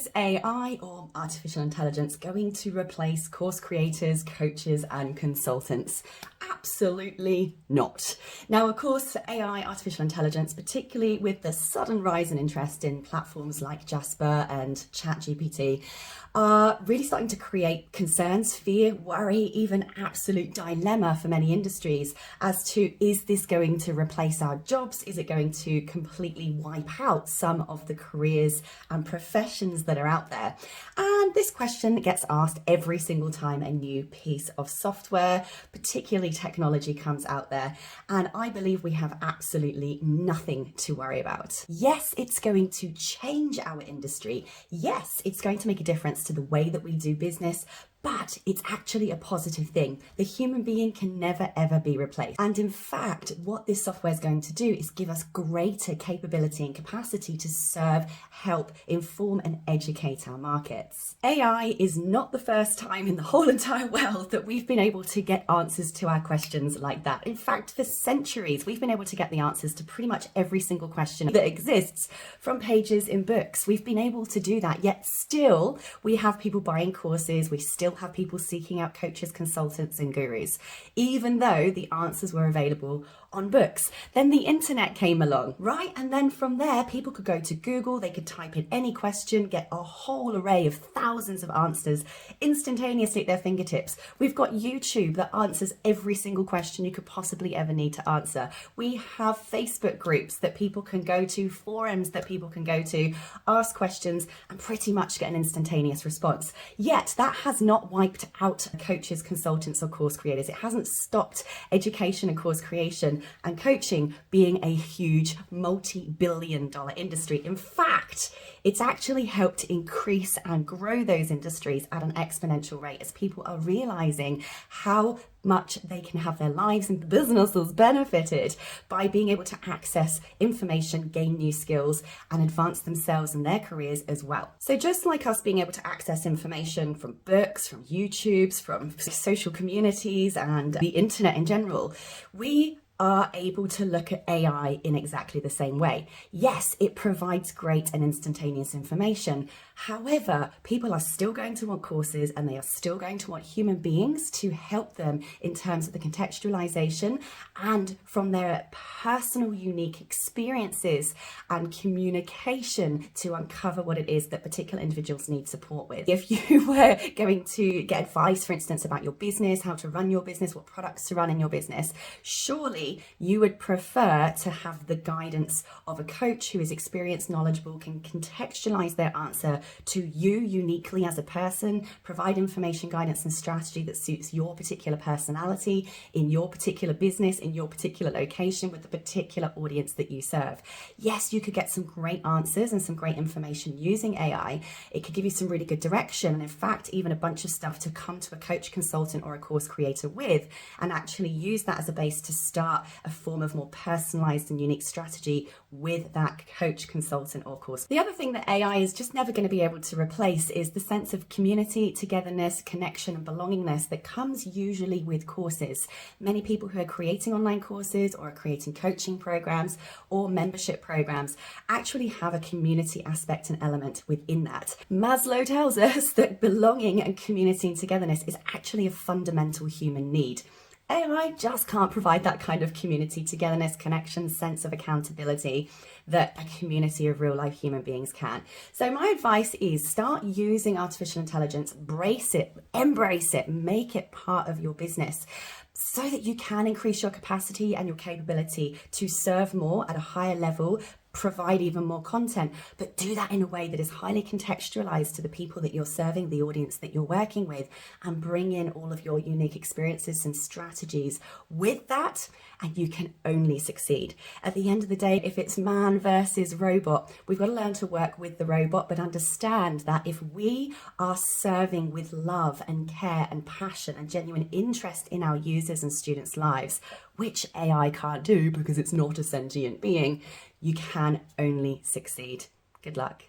Is AI or artificial intelligence going to replace course creators, coaches, and consultants? Absolutely not. Now, of course, AI, artificial intelligence, particularly with the sudden rise in interest in platforms like Jasper and ChatGPT, are really starting to create concerns, fear, worry, even absolute dilemma for many industries as to, is this going to replace our jobs? Is it going to completely wipe out some of the careers and professions that are out there? And this question gets asked every single time a new piece of software, particularly technology, comes out there. And I believe we have absolutely nothing to worry about. Yes, it's going to change our industry. Yes, it's going to make a difference to the way that we do business, but it's actually a positive thing. The human being can never ever be replaced. And in fact, what this software is going to do is give us greater capability and capacity to serve, help, inform, and educate our markets. AI is not the first time in the whole entire world that we've been able to get answers to our questions like that. In fact, for centuries, we've been able to get the answers to pretty much every single question that exists from pages in books. We've been able to do that, yet still we have people buying courses, we still have people seeking out coaches, consultants, and gurus, even though the answers were available on books. Then the internet came along, right? And then from there, people could go to Google, they could type in any question, get a whole array of thousands of answers instantaneously at their fingertips. We've got YouTube that answers every single question you could possibly ever need to answer. We have Facebook groups that people can go to, forums that people can go to, ask questions, and pretty much get an instantaneous response. Yet that has not wiped out coaches, consultants, or course creators. It hasn't stopped education and course creation and coaching being a huge multi-billion-dollar industry. In fact, it's actually helped increase and grow those industries at an exponential rate as people are realizing how much they can have their lives and businesses benefited by being able to access information, gain new skills, and advance themselves and their careers as well. So just like us being able to access information from books, from YouTubes, from social communities, and the internet in general, we are able to look at AI in exactly the same way. Yes, it provides great and instantaneous information. However, people are still going to want courses and they are still going to want human beings to help them in terms of the contextualization and from their personal unique experiences and communication to uncover what it is that particular individuals need support with. If you were going to get advice, for instance, about your business, how to run your business, what products to run in your business, surely you would prefer to have the guidance of a coach who is experienced, knowledgeable, can contextualize their answer to you uniquely as a person, provide information, guidance, and strategy that suits your particular personality, in your particular business, in your particular location, with the particular audience that you serve. Yes, you could get some great answers and some great information using AI. It could give you some really good direction, and in fact, even a bunch of stuff to come to a coach, consultant, or a course creator with, and actually use that as a base to start a form of more personalized and unique strategy with that coach, consultant, or course. The other thing that AI is just never going to be able to replace is the sense of community, togetherness, connection, and belongingness that comes usually with courses. Many people who are creating online courses or are creating coaching programs or membership programs actually have a community aspect and element within that. Maslow tells us that belonging and community and togetherness is actually a fundamental human need. AI just can't provide that kind of community, togetherness, connection, sense of accountability that a community of real life human beings can. So my advice is start using artificial intelligence, embrace it, make it part of your business so that you can increase your capacity and your capability to serve more at a higher level, provide even more content, but do that in a way that is highly contextualized to the people that you're serving, the audience that you're working with, and bring in all of your unique experiences and strategies with that, and you can only succeed. At the end of the day, if it's man versus robot, we've got to learn to work with the robot, but understand that if we are serving with love and care and passion and genuine interest in our users and students' lives, which AI can't do because it's not a sentient being, you can only succeed. Good luck.